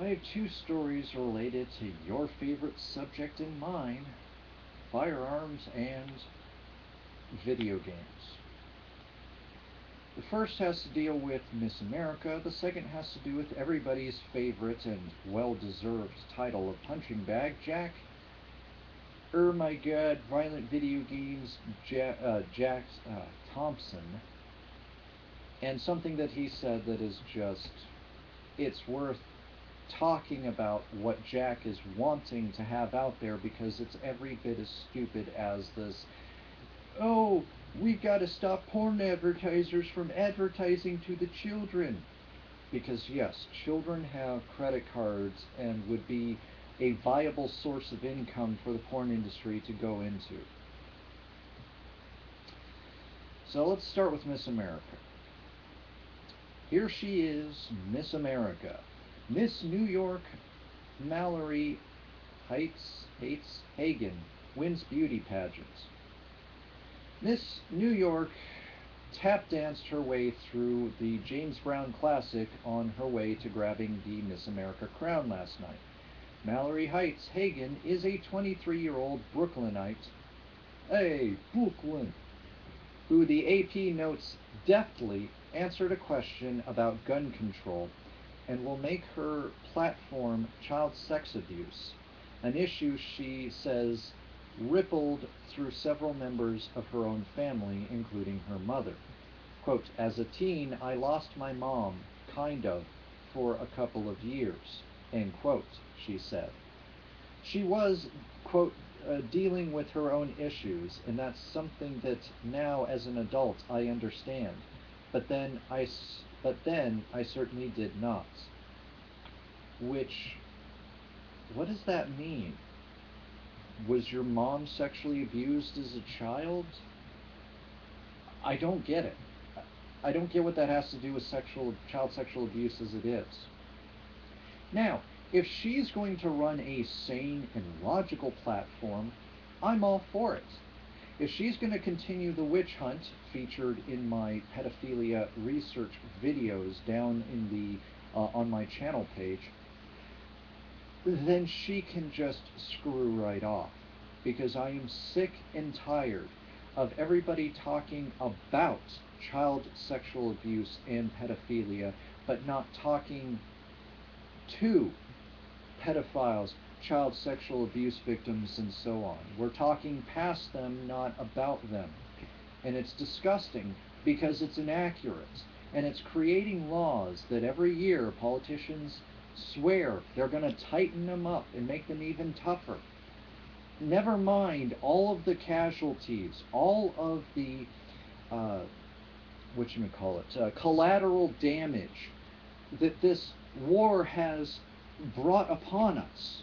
I have two stories related to your favorite subject and mine, firearms and video games. The first has to deal with Miss America, the second has to do with everybody's favorite and well-deserved title of punching bag, Jack, my god, violent video games, Jack Thompson, and something that he said that is just, it's worth talking about what Jack is wanting to have out there because it's every bit as stupid as this. Oh, we've got to stop porn advertisers from advertising to the children. Because, yes, children have credit cards and would be a viable source of income for the porn industry to go into. So let's start with Miss America. Here she is, Miss America. Miss New York Mallory Hagen wins beauty pageants. Miss New York tap danced her way through the James Brown Classic on her way to grabbing the Miss America crown last night. Mallory Heights Hagen is a 23-year-old Brooklynite, Brooklyn, who the AP notes deftly answered a question about gun control and will make her platform child sex abuse, an issue she says rippled through several members of her own family, including her mother. Quote, as a teen, I lost my mom, kind of, for a couple of years, end quote, she said. She was, quote, dealing with her own issues, and that's something that now as an adult I understand. But then I certainly did not. Which, what does that mean? Was your mom sexually abused as a child? I don't get it. I don't get what that has to do with child sexual abuse as it is. Now, if she's going to run a sane and logical platform, I'm all for it. If she's going to continue the witch hunt featured in my pedophilia research videos down in the on my channel page, then she can just screw right off. Because I am sick and tired of everybody talking about child sexual abuse and pedophilia, but not talking to pedophiles, child sexual abuse victims, and so on. We're talking past them, not about them. And it's disgusting because it's inaccurate. And it's creating laws that every year politicians swear they're going to tighten them up and make them even tougher. Never mind all of the casualties, all of the, collateral damage that this war has brought upon us.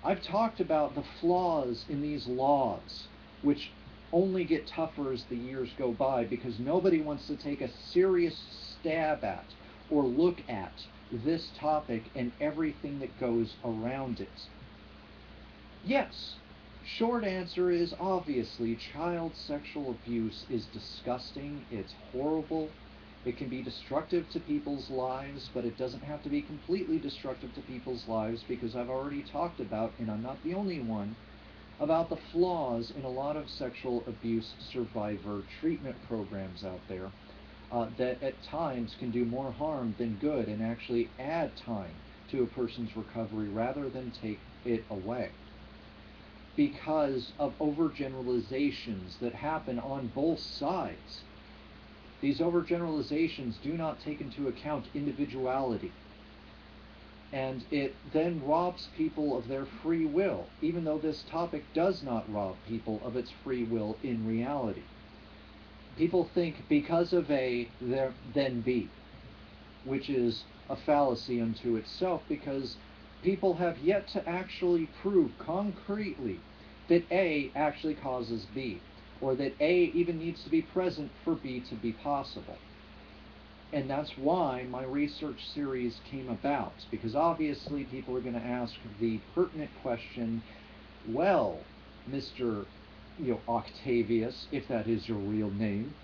I've talked about the flaws in these laws, which only get tougher as the years go by because nobody wants to take a serious stab at or look at this topic and everything that goes around it. Yes, short answer is obviously child sexual abuse is disgusting, it's horrible, it can be destructive to people's lives, but it doesn't have to be completely destructive to people's lives because I've already talked about, and I'm not the only one, about the flaws in a lot of sexual abuse survivor treatment programs out there that at times can do more harm than good and actually add time to a person's recovery rather than take it away. Because of overgeneralizations that happen on both sides. These overgeneralizations do not take into account individuality. And it then robs people of their free will, even though this topic does not rob people of its free will in reality. People think because of A, then B, which is a fallacy unto itself because people have yet to actually prove concretely that A actually causes B, or that A even needs to be present for B to be possible. And that's why my research series came about, because obviously people are going to ask the pertinent question, well, Mr. Octavius, if that is your real name,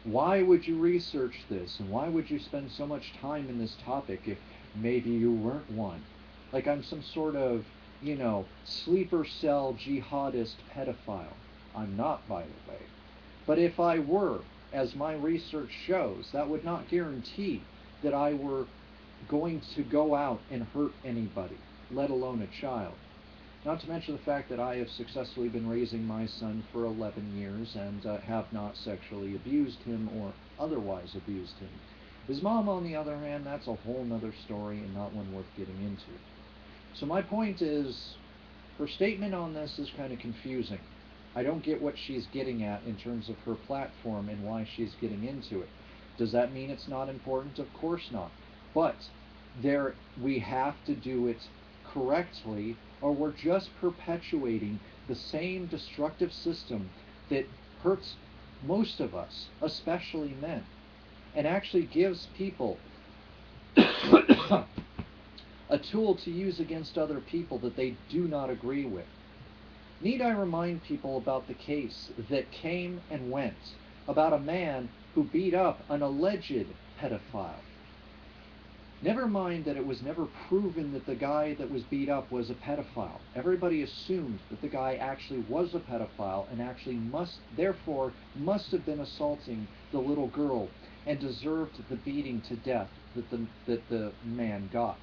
Why would you research this? And why would you spend so much time in this topic if maybe you weren't one? Like I'm some sort of, sleeper cell jihadist pedophile. I'm not, by the way. But if I were, as my research shows, that would not guarantee that I were going to go out and hurt anybody, let alone a child. Not to mention the fact that I have successfully been raising my son for 11 years and have not sexually abused him or otherwise abused him. His mom, on the other hand, that's a whole nother story and not one worth getting into. So my point is, her statement on this is kind of confusing. I don't get what she's getting at in terms of her platform and why she's getting into it. Does that mean it's not important? Of course not. But we have to do it correctly, or we're just perpetuating the same destructive system that hurts most of us, especially men, and actually gives people a tool to use against other people that they do not agree with. Need I remind people about the case that came and went about a man who beat up an alleged pedophile? Never mind that it was never proven that the guy that was beat up was a pedophile. Everybody assumed that the guy actually was a pedophile and actually therefore must have been assaulting the little girl and deserved the beating to death that the man got.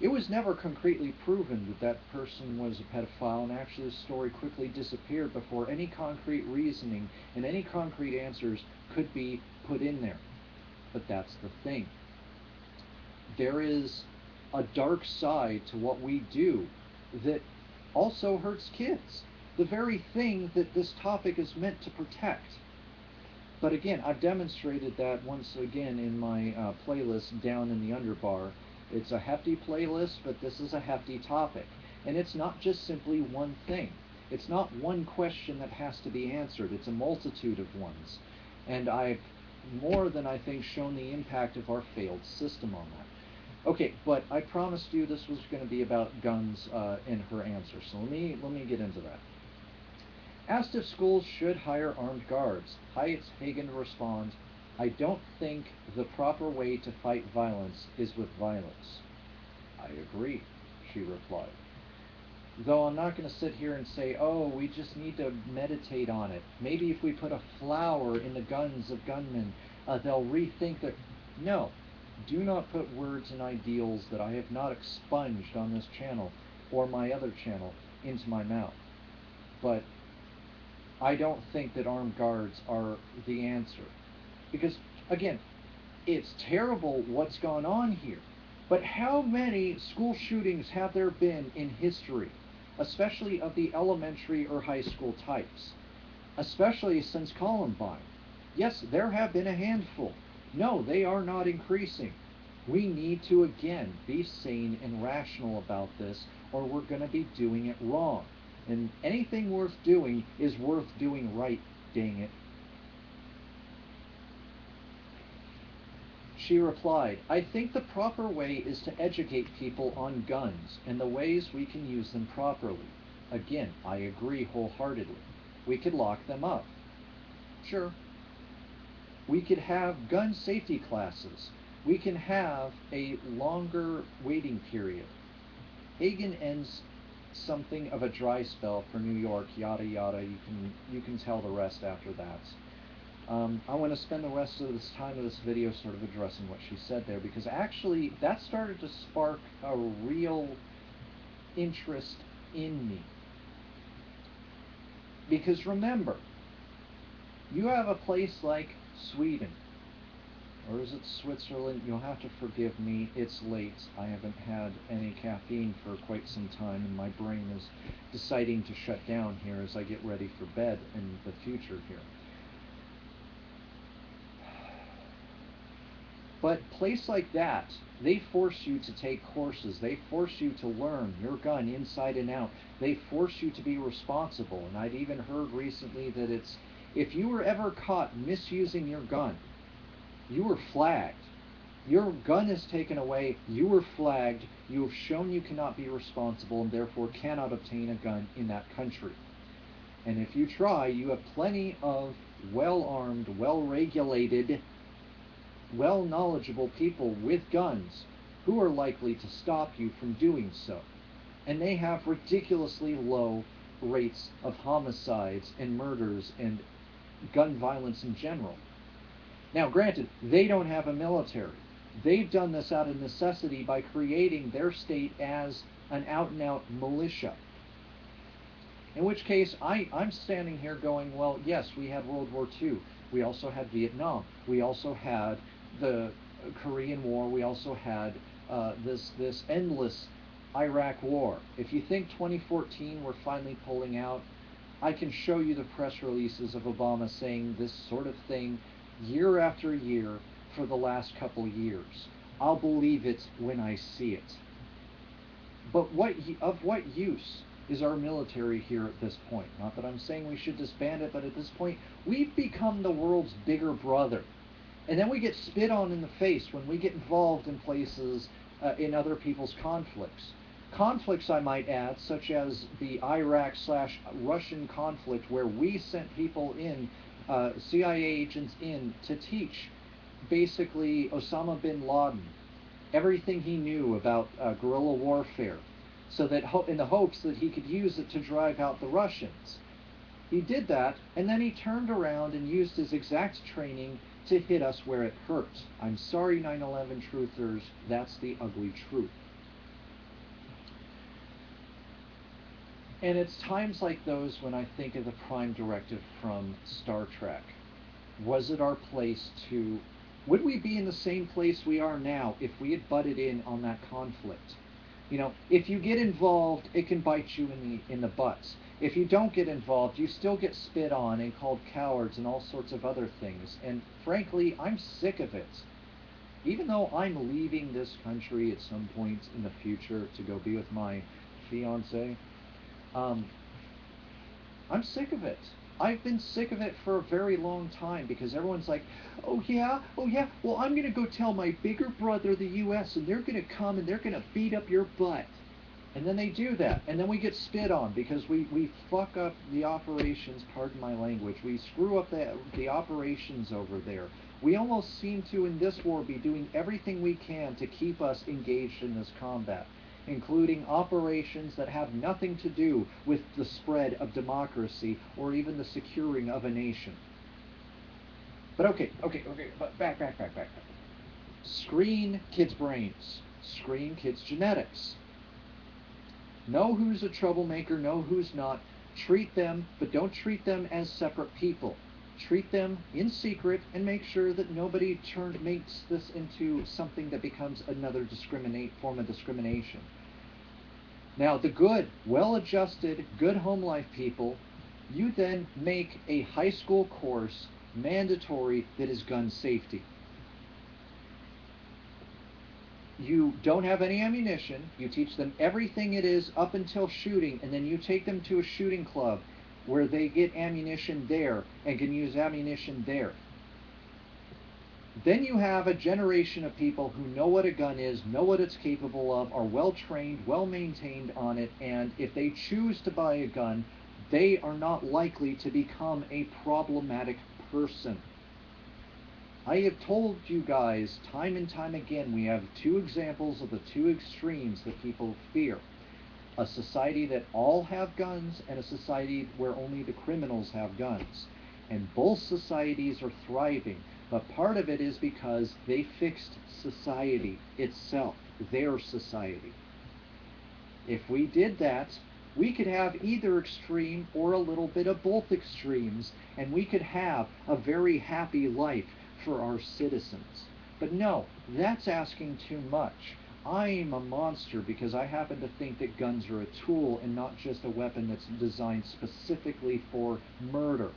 It was never concretely proven that that person was a pedophile, and actually the story quickly disappeared before any concrete reasoning and any concrete answers could be put in there. But that's the thing. There is a dark side to what we do that also hurts kids. The very thing that this topic is meant to protect. But again, I've demonstrated that once again in my playlist Down in the Underbar. It's a hefty playlist, but this is a hefty topic. And it's not just simply one thing. It's not one question that has to be answered. It's a multitude of ones. And I've more than I think shown the impact of our failed system on that. Okay, but I promised you this was going to be about guns in her answer. So let me get into that. Asked if schools should hire armed guards, Hagen responds, I don't think the proper way to fight violence is with violence. I agree, she replied. Though I'm not going to sit here and say, oh, we just need to meditate on it. Maybe if we put a flower in the guns of gunmen, they'll rethink that. No, do not put words and ideals that I have not expunged on this channel or my other channel into my mouth. But I don't think that armed guards are the answer. Because, again, it's terrible what's gone on here. But how many school shootings have there been in history, especially of the elementary or high school types, especially since Columbine? Yes, there have been a handful. No, they are not increasing. We need to, again, be sane and rational about this, or we're going to be doing it wrong. And anything worth doing is worth doing right, dang it. She replied, I think the proper way is to educate people on guns and the ways we can use them properly. Again, I agree wholeheartedly. We could lock them up. Sure. We could have gun safety classes. We can have a longer waiting period. Hagen ends something of a dry spell for New York, yada yada. You can tell the rest after that. I want to spend the rest of this time of this video sort of addressing what she said there, because actually that started to spark a real interest in me. Because remember, you have a place like Sweden, or is it Switzerland? You'll have to forgive me, it's late. I haven't had any caffeine for quite some time, and my brain is deciding to shut down here as I get ready for bed in the future here. But a place like that, they force you to take courses. They force you to learn your gun inside and out. They force you to be responsible. And I've even heard recently that if you were ever caught misusing your gun, you were flagged. Your gun is taken away, you were flagged, you have shown you cannot be responsible and therefore cannot obtain a gun in that country. And if you try, you have plenty of well-armed, well-regulated, well-knowledgeable people with guns who are likely to stop you from doing so. And they have ridiculously low rates of homicides and murders and gun violence in general. Now, granted, they don't have a military. They've done this out of necessity by creating their state as an out-and-out militia. In which case, I'm standing here going, well, yes, we had World War II. We also had Vietnam. We also had the Korean War. We also had this endless Iraq War. If you think 2014 we're finally pulling out, I can show you the press releases of Obama saying this sort of thing year after year for the last couple years. I'll believe it when I see it. But of what use is our military here at this point? Not that I'm saying we should disband it, but at this point, we've become the world's bigger brother. And then we get spit on in the face when we get involved in places, in other people's conflicts. Conflicts, I might add, such as the Iraq/Russian conflict, where we sent people in, CIA agents in, to teach basically Osama bin Laden everything he knew about guerrilla warfare, so that in the hopes that he could use it to drive out the Russians. He did that, and then he turned around and used his exact training to hit us where it hurt. I'm sorry, 9/11 truthers, that's the ugly truth. And it's times like those when I think of the Prime Directive from Star Trek. Was it our place to... Would we be in the same place we are now if we had butted in on that conflict? You know, if you get involved, it can bite you in the butts. If you don't get involved, you still get spit on and called cowards and all sorts of other things. And frankly, I'm sick of it. Even though I'm leaving this country at some point in the future to go be with my fiance, I'm sick of it. I've been sick of it for a very long time because everyone's like, oh yeah, well I'm going to go tell my bigger brother, the US, and they're going to come and they're going to beat up your butt. And then they do that, and then we get spit on because we fuck up the operations, pardon my language, we screw up the operations over there. We almost seem to, in this war, be doing everything we can to keep us engaged in this combat, including operations that have nothing to do with the spread of democracy or even the securing of a nation. But okay, but back. Screen kids' brains. Screen kids' genetics. Know who's a troublemaker, know who's not. Treat them, but don't treat them as separate people. Treat them in secret and make sure that nobody makes this into something that becomes another form of discrimination. Now, the good, well-adjusted, good home life people, you then make a high school course mandatory that is gun safety. You don't have any ammunition, you teach them everything it is up until shooting, and then you take them to a shooting club where they get ammunition there and can use ammunition there. Then you have a generation of people who know what a gun is, know what it's capable of, are well trained, well maintained on it, and if they choose to buy a gun, they are not likely to become a problematic person. I have told you guys time and time again, we have two examples of the two extremes that people fear. A society that all have guns and a society where only the criminals have guns. And both societies are thriving, but part of it is because they fixed society itself, their society. If we did that, we could have either extreme or a little bit of both extremes, and we could have a very happy life for our citizens. But no, that's asking too much. I'm a monster because I happen to think that guns are a tool and not just a weapon that's designed specifically for murder.